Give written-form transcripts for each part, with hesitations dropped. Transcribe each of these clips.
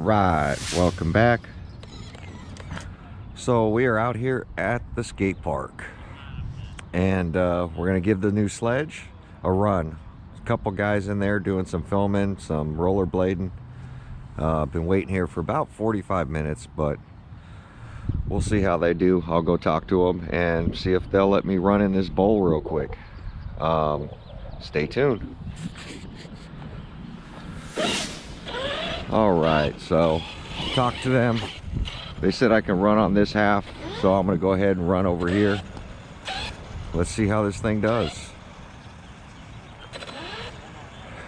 right, welcome back. So we are out here at the skate park, and we're gonna give the new Sledge a run. A couple guys in there doing some filming, some rollerblading. Been waiting here for about 45 minutes, but we'll see how they do. I'll go talk to them and see if they'll let me run in this bowl real quick. Stay tuned. All right, so talk to them. They said I can run on this half, so I'm gonna go ahead and run over here. Let's see how this thing does.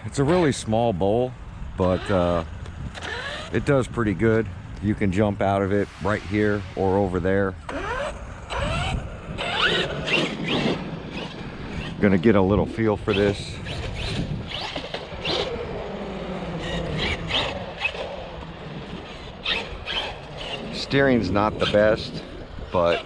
It's a really small bowl, but it does pretty good. You can jump out of it right here or over there. Gonna get a little feel for this. Steering's not the best, but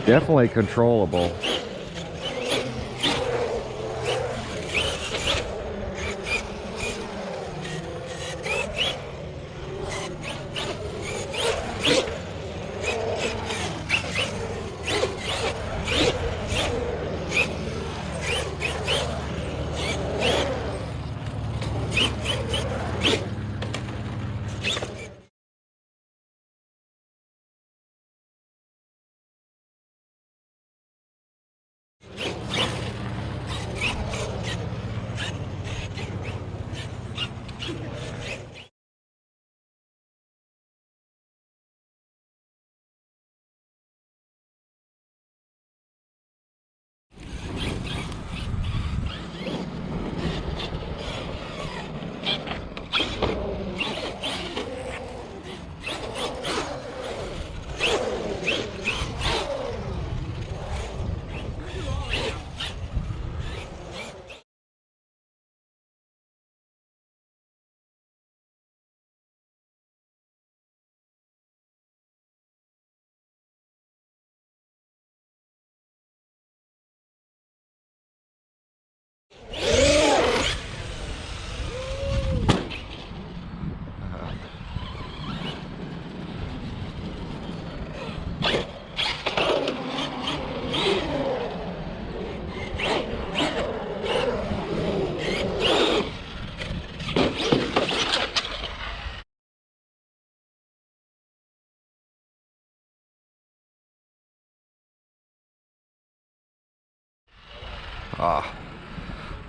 definitely controllable.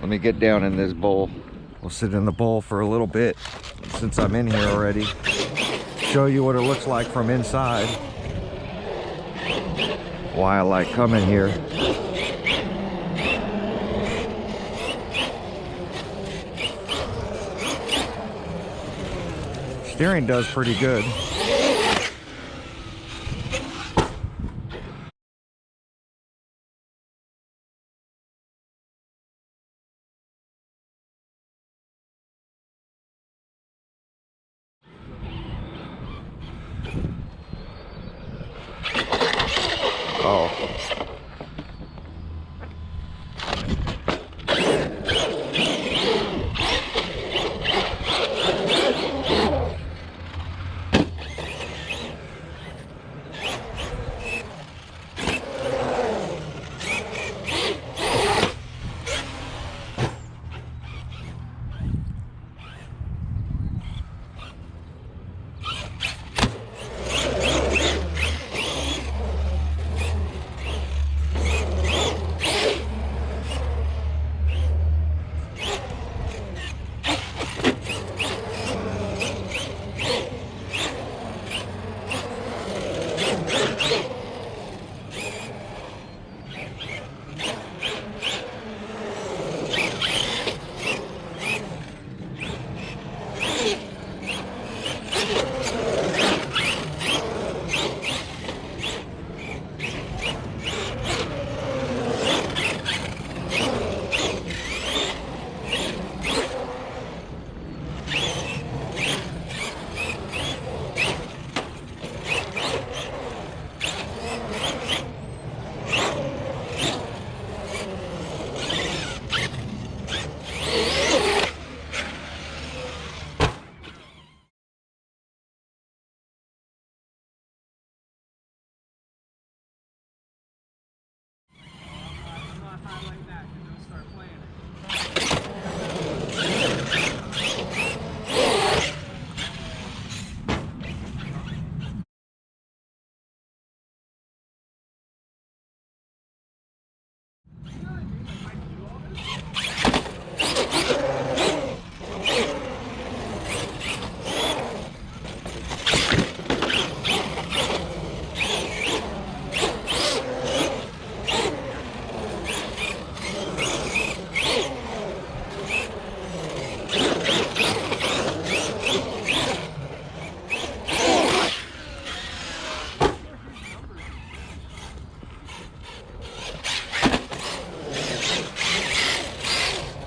Let me get down in this bowl. We'll sit in the bowl for a little bit since I'm in here already. Show you what it looks like from inside. Why I like coming here. Steering does pretty good. Uh-oh.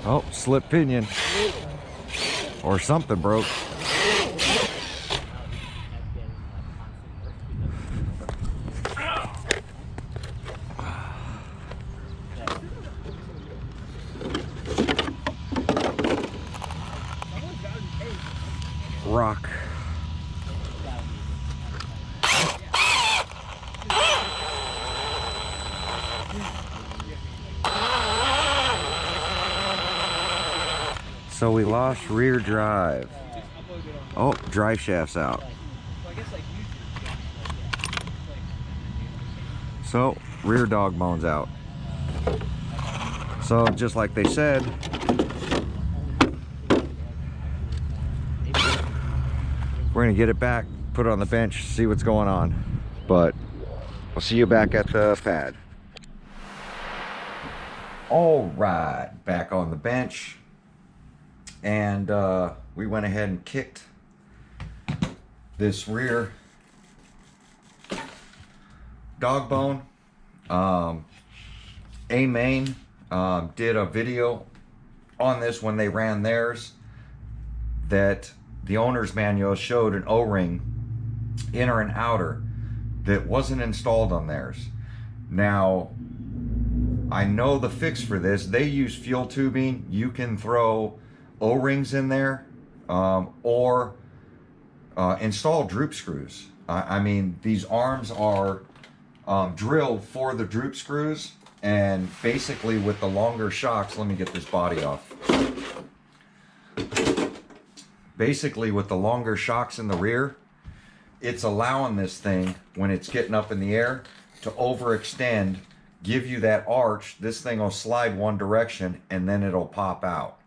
Oh, slip pinion. Or something broke. Rock. So we lost rear drive. Oh, drive shaft's out. So rear dog bone's out. So just like they said, we're gonna get it back, put it on the bench, see what's going on. But we'll see you back at the pad. All right, back on the bench. And we went ahead and kicked this rear dog bone. A-Main did a video on this when they ran theirs, that the owner's manual showed an O-ring, inner and outer, that wasn't installed on theirs. Now, I know the fix for this. They use fuel tubing. You can throw O-rings in there, or install droop screws. I mean, these arms are drilled for the droop screws, and basically with the longer shocks, let me get this body off. Basically with the longer shocks in the rear, it's allowing this thing, when it's getting up in the air, to overextend, give you that arch. This thing will slide one direction and then it'll pop out.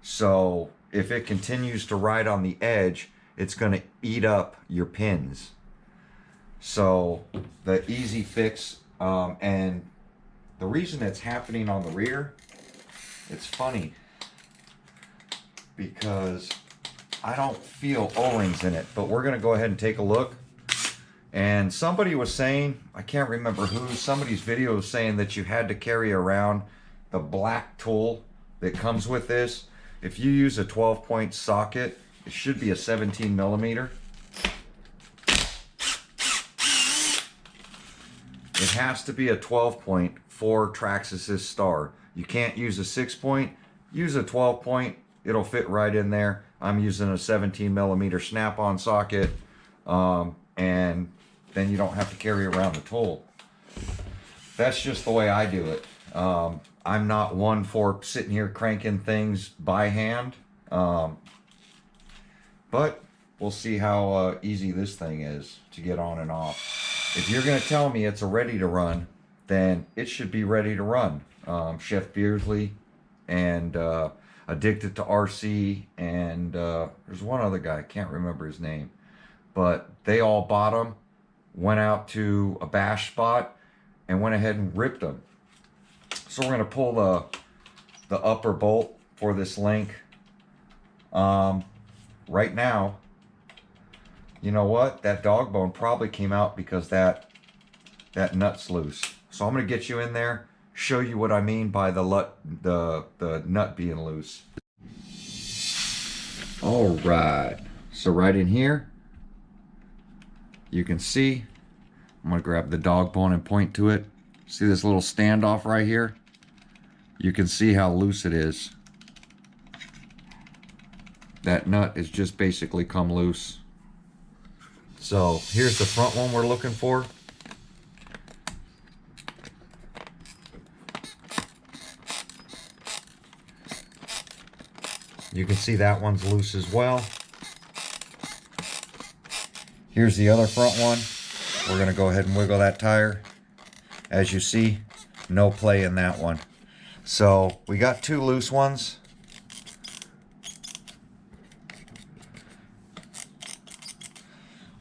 So if it continues to ride on the edge, it's going to eat up your pins. So the easy fix, and the reason it's happening on the rear, it's funny because I don't feel O-rings in it, but we're going to go ahead and take a look. And somebody was saying, I can't remember who, somebody's video was saying that you had to carry around the black tool that comes with this. If you use a 12-point socket, it should be a 17mm. it has to be a 12 point for traxxas star. You can't use a 6 point. Use a 12 point. It'll fit right in there. I'm using a 17 millimeter snap-on socket, and then you don't have to carry around the tool. That's just the way I do it. I'm not one for sitting here cranking things by hand, but we'll see how easy this thing is to get on and off. If you're going to tell me it's ready to run, then it should be ready to run. Chef Beardsley and Addicted to RC, and there's one other guy, I can't remember his name, but they all bought them, went out to a bash spot, and went ahead and ripped them. So we're going to pull the upper bolt for this link. Right now, you know what? That dog bone probably came out because that nut's loose. So I'm going to get you in there, show you what I mean by the nut being loose. All right. So right in here, you can see, I'm going to grab the dog bone and point to it. See this little standoff right here? You can see how loose it is. That nut is just basically come loose. So here's the front one we're looking for. You can see that one's loose as well. Here's the other front one. We're going to go ahead and wiggle that tire. As you see, no play in that one. So we got two loose ones.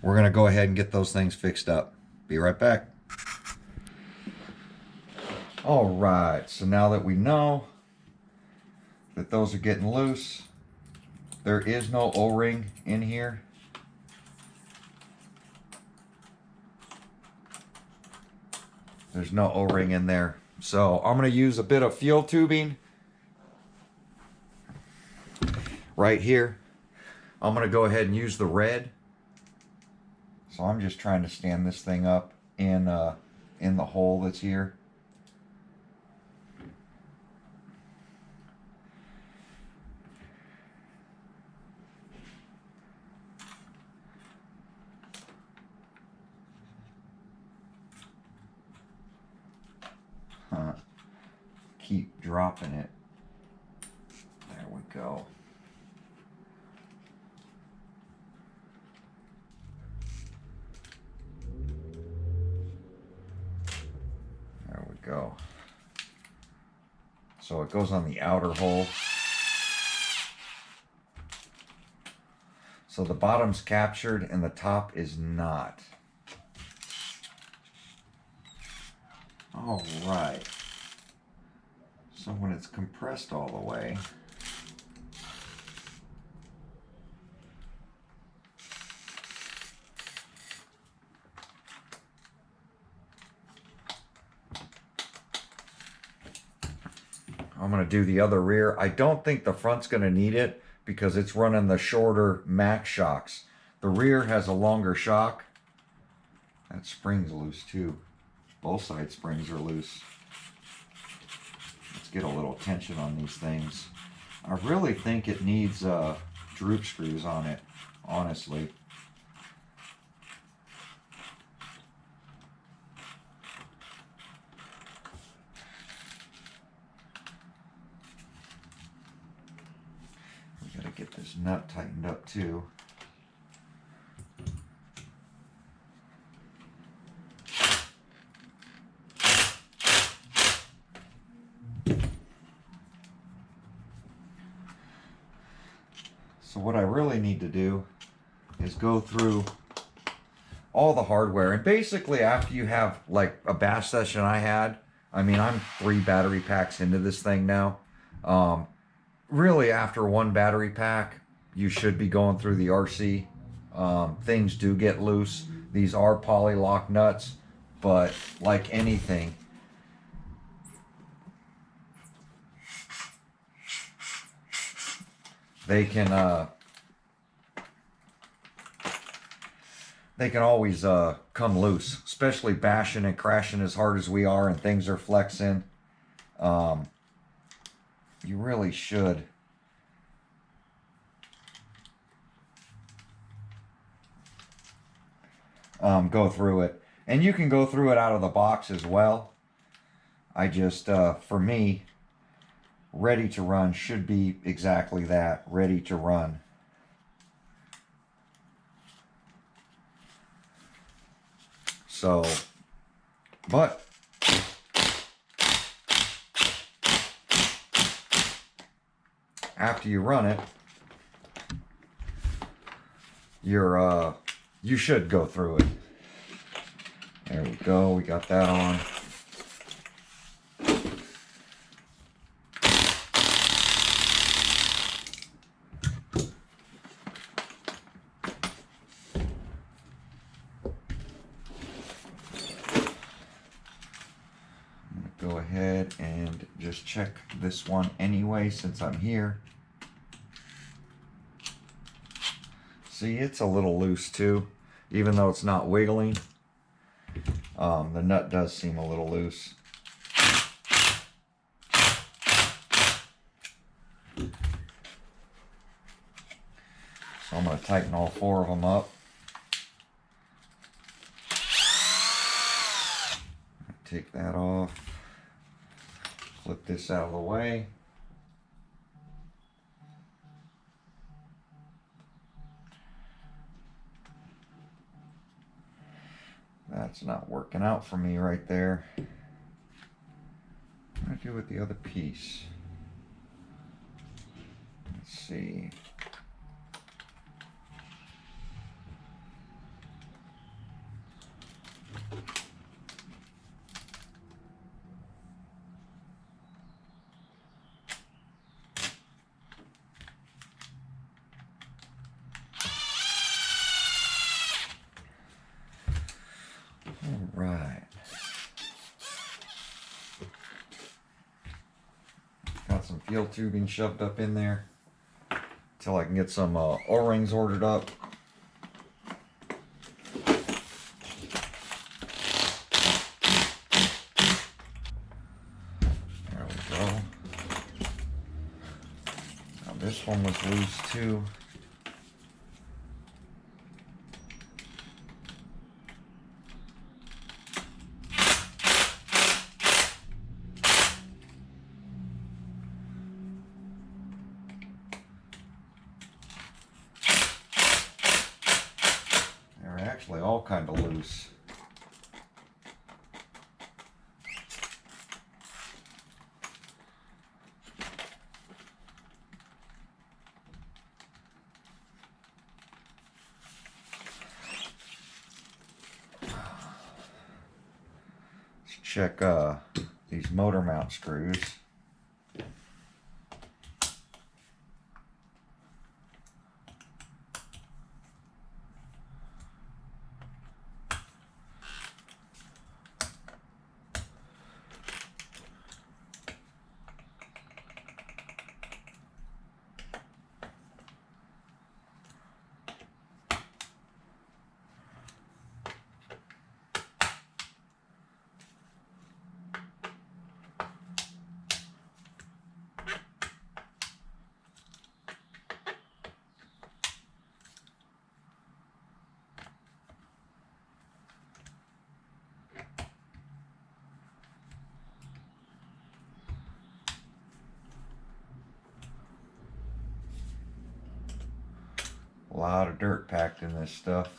We're going to go ahead and get those things fixed up. Be right back. All right, so now that we know that those are getting loose, there is no O-ring in here. There's no O-ring in there. So I'm going to use a bit of fuel tubing right here. I'm going to go ahead and use the red. So I'm just trying to stand this thing up in the hole that's here. Keep dropping it. There we go. There we go. So it goes on the outer hole. So the bottom's captured and the top is not. All right. So when it's compressed all the way, I'm going to do the other rear. I don't think the front's going to need it because it's running the shorter max shocks. The rear has a longer shock. That spring's loose too. Both side springs are loose. Let's get a little tension on these things. I really think it needs droop screws on it, honestly. We gotta get this nut tightened up too. So what I really need to do is go through all the hardware. And basically after you have like a bash session I had, I mean, I'm 3 battery packs into this thing now. Really after 1 battery pack, you should be going through the RC. Things do get loose. These are poly-lock nuts, but like anything, they can they can always come loose, especially bashing and crashing as hard as we are and things are flexing. You really should go through it. And you can go through it out of the box as well. I just, for me, ready to run should be exactly that, ready to run. So, but after you run it, you should go through it. There we go, we got that on. Go ahead and just check this one anyway since I'm here. See, it's a little loose too, even though it's not wiggling. The nut does seem a little loose. So I'm going to tighten all 4 of them up. Take that off. Flip this out of the way. That's not working out for me right there. What do I do with the other piece? Let's see. Right. Got some fuel tubing shoved up in there until I can get some O-rings ordered up. There we go. Now this one was loose too. Actually all kind of loose. Let's check these motor mount screws. A lot of dirt packed in this stuff.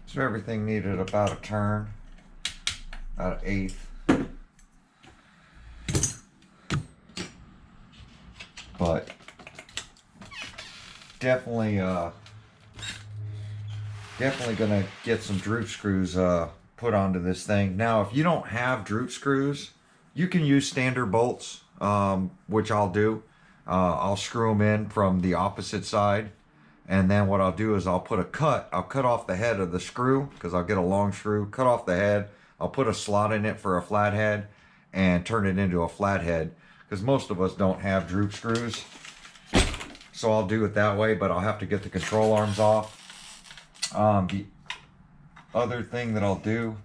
So everything needed about a turn, about an eighth. But definitely gonna get some droop screws put onto this thing. Now, if you don't have droop screws, you can use standard bolts, which I'll do. I'll screw them in from the opposite side, and then what I'll do is I'll cut off the head of the screw, because I'll get a long screw, cut off the head, I'll put a slot in it for a flathead and turn it into a flathead, because most of us don't have droop screws. So I'll do it that way, but I'll have to get the control arms off. The other thing that I'll do,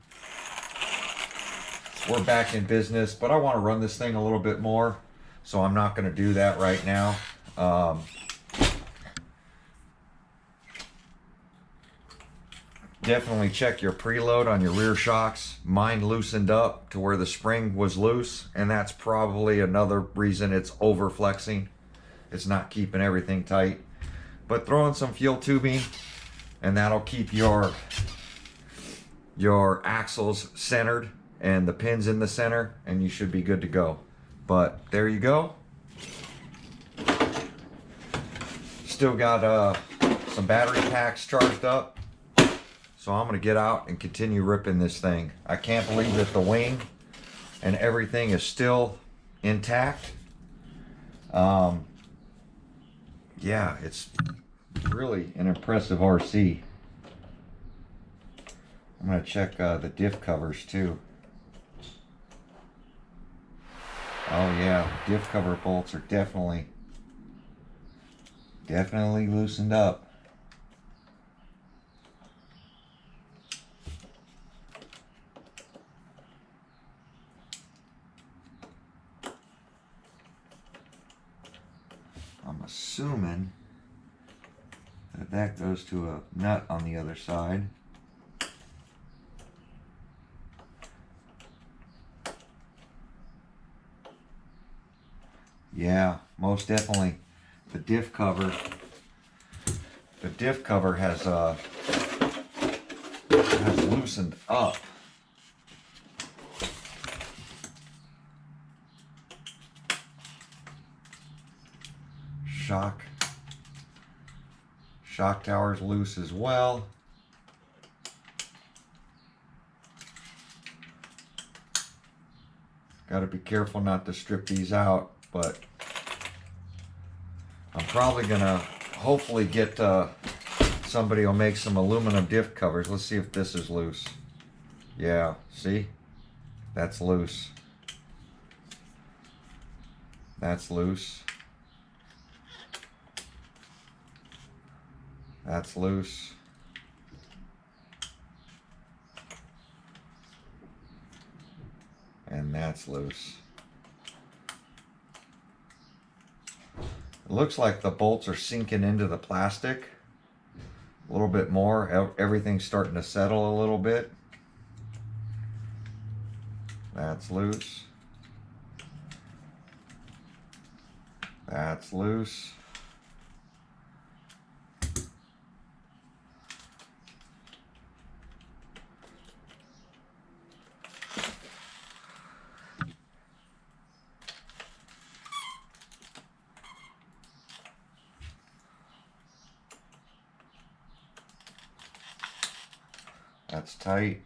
we're back in business, but I want to run this thing a little bit more, so I'm not going to do that right now. Definitely check your preload on your rear shocks. Mine loosened up to where the spring was loose, and that's probably another reason it's over flexing. It's not keeping everything tight. But throw in some fuel tubing, and that'll keep your axles centered and the pins in the center, and you should be good to go. But there you go. Still got some battery packs charged up, so I'm gonna get out and continue ripping this thing. I can't believe that the wing and everything is still intact. Yeah, it's really an impressive RC. I'm gonna check the diff covers too. Oh yeah, diff cover bolts are definitely loosened up. I'm assuming that goes to a nut on the other side. Yeah, most definitely. The diff cover has loosened up. Shock tower's loose as well. Got to be careful not to strip these out, but I'm probably gonna hopefully get somebody will make some aluminum diff covers. Let's see if this is loose. Yeah, see? That's loose. That's loose. That's loose. And that's loose. It looks like the bolts are sinking into the plastic a little bit more. Everything's starting to settle a little bit. That's loose. That's loose. That's tight.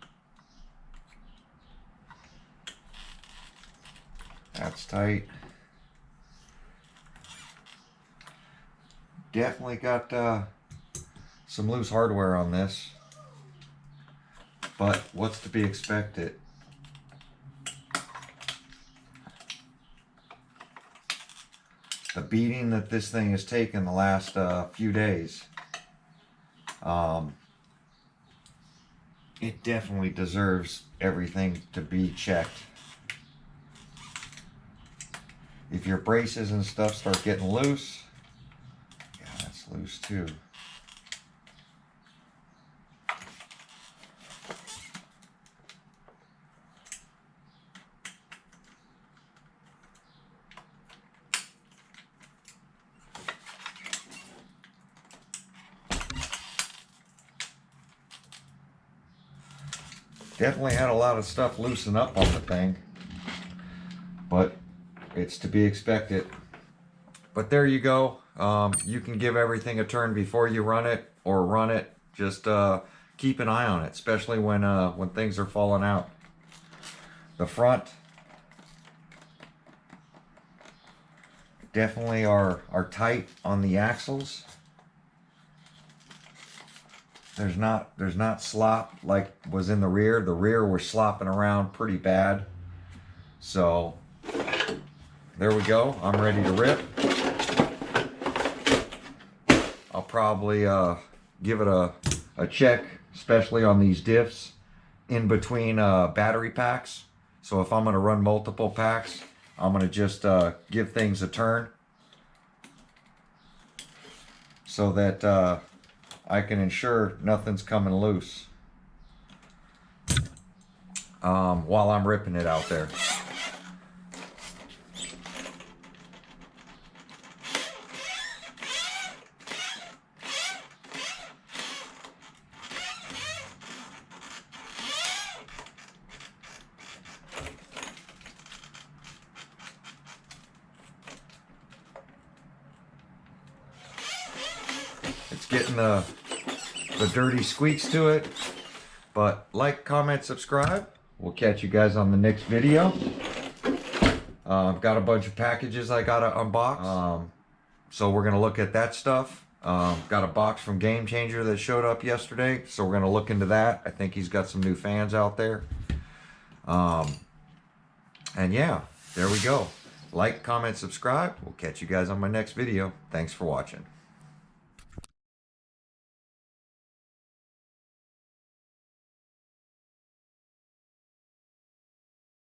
That's tight. Definitely got some loose hardware on this, but what's to be expected? The beating that this thing has taken the last few days, it definitely deserves everything to be checked. If your braces and stuff start getting loose, yeah, that's loose too. Definitely had a lot of stuff loosen up on the thing, but it's to be expected. But there you go. You can give everything a turn before you run it or run it. Just keep an eye on it, especially when things are falling out. The front definitely are tight on the axles. There's not slop like was in the rear. The rear was slopping around pretty bad. So there we go. I'm ready to rip. I'll probably give it a check, especially on these diffs in between battery packs. So if I'm going to run multiple packs, I'm going to just give things a turn so that I can ensure nothing's coming loose while I'm ripping it out there. It's getting the dirty squeaks to it, but like, comment, subscribe. We'll catch you guys on the next video. I've got a bunch of packages I gotta unbox, so we're gonna look at that stuff. Got a box from Game Changer that showed up yesterday, so we're gonna look into that. I think he's got some new fans out there. And yeah, there we go. Like, comment, subscribe. We'll catch you guys on my next video. Thanks for watching.